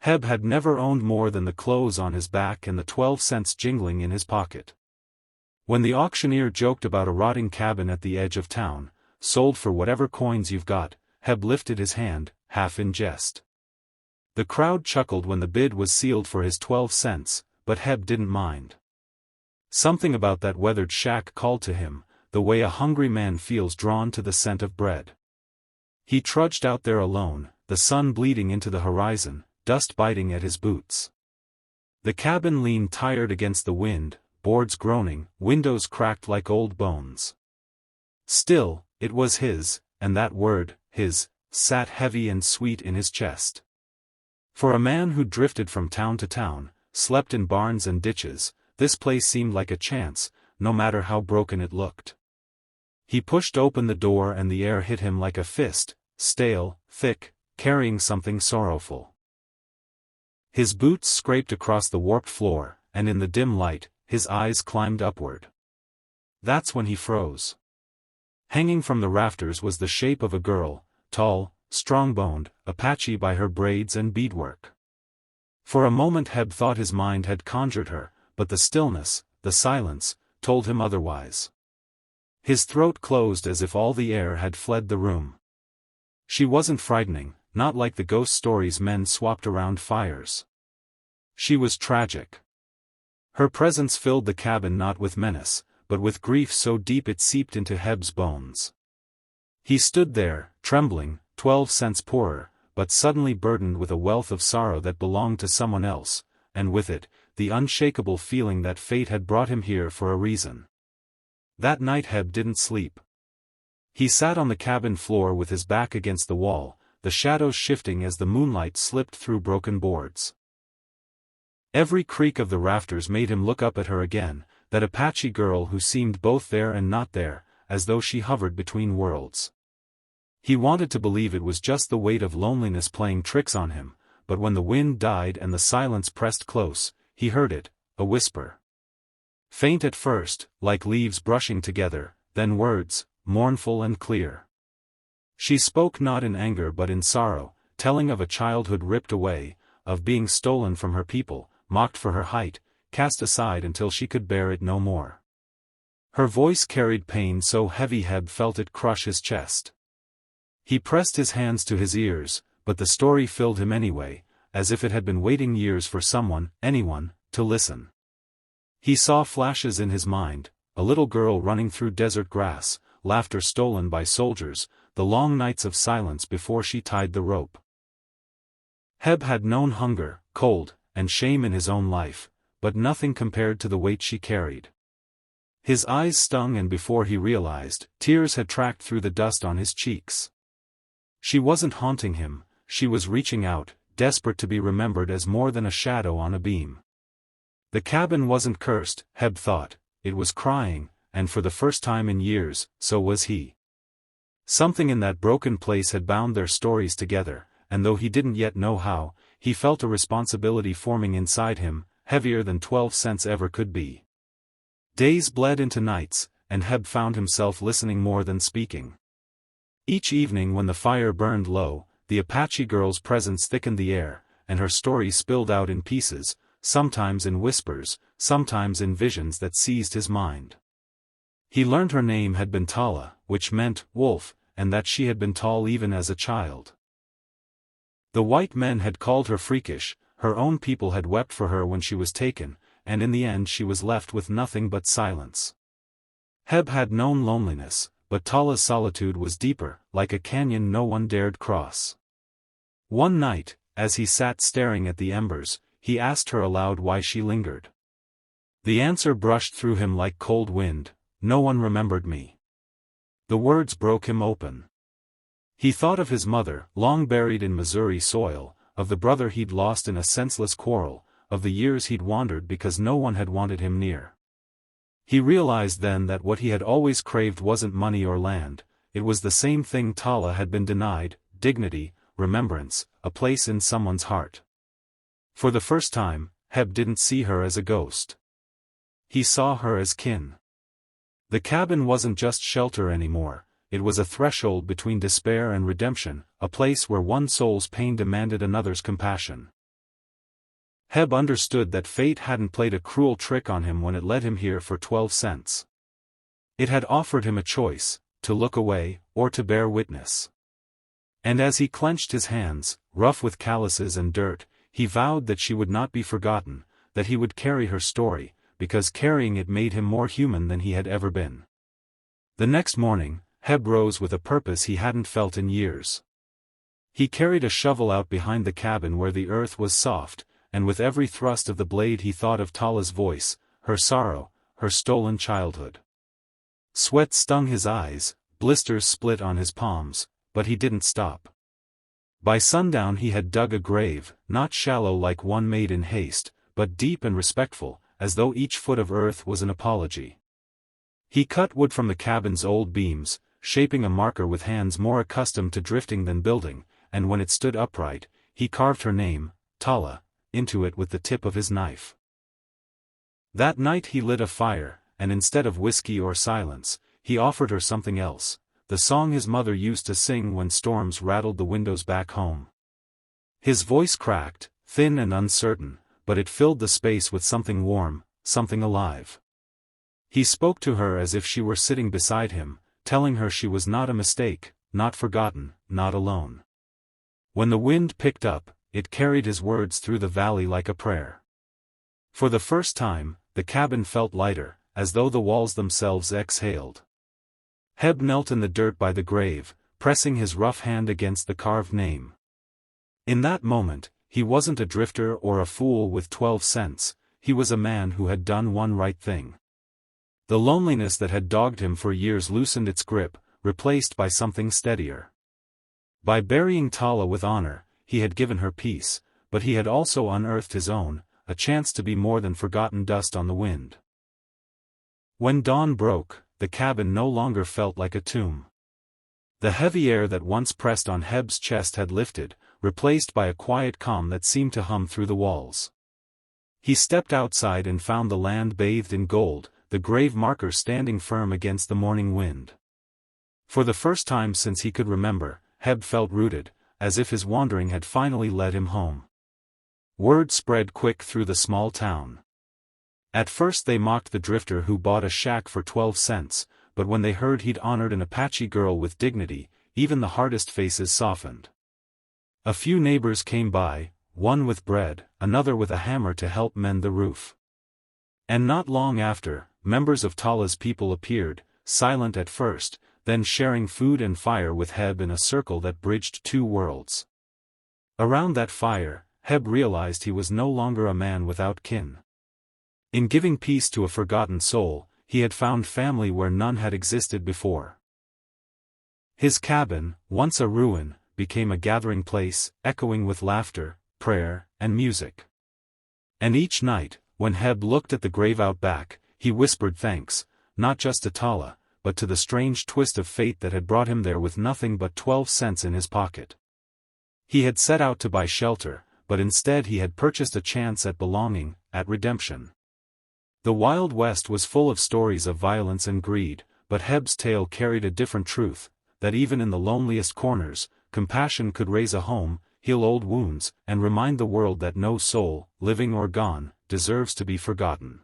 Heb had never owned more than the clothes on his back and the 12 cents jingling in his pocket. When the auctioneer joked about a rotting cabin at the edge of town, sold for whatever coins you've got, Heb lifted his hand, half in jest. The crowd chuckled when the bid was sealed for his 12 cents, but Heb didn't mind. Something about that weathered shack called to him, the way a hungry man feels drawn to the scent of bread. He trudged out there alone, the sun bleeding into the horizon, dust biting at his boots. The cabin leaned tired against the wind, boards groaning, windows cracked like old bones. Still, it was his, and that word, his, sat heavy and sweet in his chest. For a man who drifted from town to town, slept in barns and ditches, this place seemed like a chance, no matter how broken it looked. He pushed open the door and the air hit him like a fist, stale, thick, carrying something sorrowful. His boots scraped across the warped floor, and in the dim light, his eyes climbed upward. That's when he froze. Hanging from the rafters was the shape of a girl, tall, strong-boned, Apache by her braids and beadwork. For a moment Heb thought his mind had conjured her, but the stillness, the silence, told him otherwise. His throat closed as if all the air had fled the room. She wasn't frightening, not like the ghost stories men swapped around fires. She was tragic. Her presence filled the cabin not with menace, but with grief so deep it seeped into Heb's bones. He stood there, trembling, 12 cents poorer, but suddenly burdened with a wealth of sorrow that belonged to someone else, and with it, the unshakable feeling that fate had brought him here for a reason. That night Heb didn't sleep. He sat on the cabin floor with his back against the wall, the shadows shifting as the moonlight slipped through broken boards. Every creak of the rafters made him look up at her again, that Apache girl who seemed both there and not there, as though she hovered between worlds. He wanted to believe it was just the weight of loneliness playing tricks on him, but when the wind died and the silence pressed close, he heard it, a whisper. Faint at first, like leaves brushing together, then words, mournful and clear. She spoke not in anger but in sorrow, telling of a childhood ripped away, of being stolen from her people, mocked for her height, cast aside until she could bear it no more. Her voice carried pain so heavy Heb felt it crush his chest. He pressed his hands to his ears, but the story filled him anyway, as if it had been waiting years for someone, anyone, to listen. He saw flashes in his mind, a little girl running through desert grass, laughter stolen by soldiers, the long nights of silence before she tied the rope. Heb had known hunger, cold, and shame in his own life, but nothing compared to the weight she carried. His eyes stung and before he realized, tears had tracked through the dust on his cheeks. She wasn't haunting him, she was reaching out, desperate to be remembered as more than a shadow on a beam. The cabin wasn't cursed, Heb thought, it was crying, and for the first time in years, so was he. Something in that broken place had bound their stories together, and though he didn't yet know how, he felt a responsibility forming inside him, heavier than 12 cents ever could be. Days bled into nights, and Heb found himself listening more than speaking. Each evening when the fire burned low, the Apache girl's presence thickened the air, and her story spilled out in pieces, sometimes in whispers, sometimes in visions that seized his mind. He learned her name had been Tala, which meant wolf, and that she had been tall even as a child. The white men had called her freakish, her own people had wept for her when she was taken, and in the end she was left with nothing but silence. Heb had known loneliness, but Tala's solitude was deeper, like a canyon no one dared cross. One night, as he sat staring at the embers, he asked her aloud why she lingered. The answer brushed through him like cold wind, "No one remembered me." The words broke him open. He thought of his mother, long buried in Missouri soil, of the brother he'd lost in a senseless quarrel, of the years he'd wandered because no one had wanted him near. He realized then that what he had always craved wasn't money or land, it was the same thing Tala had been denied, dignity, remembrance, a place in someone's heart. For the first time, Heb didn't see her as a ghost. He saw her as kin. The cabin wasn't just shelter anymore, it was a threshold between despair and redemption, a place where one soul's pain demanded another's compassion. Heb understood that fate hadn't played a cruel trick on him when it led him here for 12 cents. It had offered him a choice, to look away, or to bear witness. And as he clenched his hands, rough with calluses and dirt, he vowed that she would not be forgotten, that he would carry her story, because carrying it made him more human than he had ever been. The next morning, Heb rose with a purpose he hadn't felt in years. He carried a shovel out behind the cabin where the earth was soft, and with every thrust of the blade he thought of Tala's voice, her sorrow, her stolen childhood. Sweat stung his eyes, blisters split on his palms, but he didn't stop. By sundown he had dug a grave, not shallow like one made in haste, but deep and respectful, as though each foot of earth was an apology. He cut wood from the cabin's old beams, shaping a marker with hands more accustomed to drifting than building, and when it stood upright, he carved her name, Tala, into it with the tip of his knife. That night he lit a fire, and instead of whiskey or silence, he offered her something else, the song his mother used to sing when storms rattled the windows back home. His voice cracked, thin and uncertain, but it filled the space with something warm, something alive. He spoke to her as if she were sitting beside him, telling her she was not a mistake, not forgotten, not alone. When the wind picked up, it carried his words through the valley like a prayer. For the first time, the cabin felt lighter, as though the walls themselves exhaled. Heb knelt in the dirt by the grave, pressing his rough hand against the carved name. In that moment, he wasn't a drifter or a fool with 12 cents, he was a man who had done one right thing. The loneliness that had dogged him for years loosened its grip, replaced by something steadier. By burying Tala with honor, he had given her peace, but he had also unearthed his own, a chance to be more than forgotten dust on the wind. When dawn broke, the cabin no longer felt like a tomb. The heavy air that once pressed on Heb's chest had lifted, replaced by a quiet calm that seemed to hum through the walls. He stepped outside and found the land bathed in gold, the grave marker standing firm against the morning wind. For the first time since he could remember, Heb felt rooted, as if his wandering had finally led him home. Word spread quick through the small town. At first they mocked the drifter who bought a shack for 12 cents, but when they heard he'd honored an Apache girl with dignity, even the hardest faces softened. A few neighbors came by, one with bread, another with a hammer to help mend the roof. And not long after, members of Tala's people appeared, silent at first, then sharing food and fire with Heb in a circle that bridged two worlds. Around that fire, Heb realized he was no longer a man without kin. In giving peace to a forgotten soul, he had found family where none had existed before. His cabin, once a ruin, became a gathering place, echoing with laughter, prayer, and music. And each night, when Heb looked at the grave out back, he whispered thanks, not just to Tala, but to the strange twist of fate that had brought him there with nothing but 12 cents in his pocket. He had set out to buy shelter, but instead he had purchased a chance at belonging, at redemption. The Wild West was full of stories of violence and greed, but Heb's tale carried a different truth, that even in the loneliest corners, compassion could raise a home, heal old wounds, and remind the world that no soul, living or gone, deserves to be forgotten.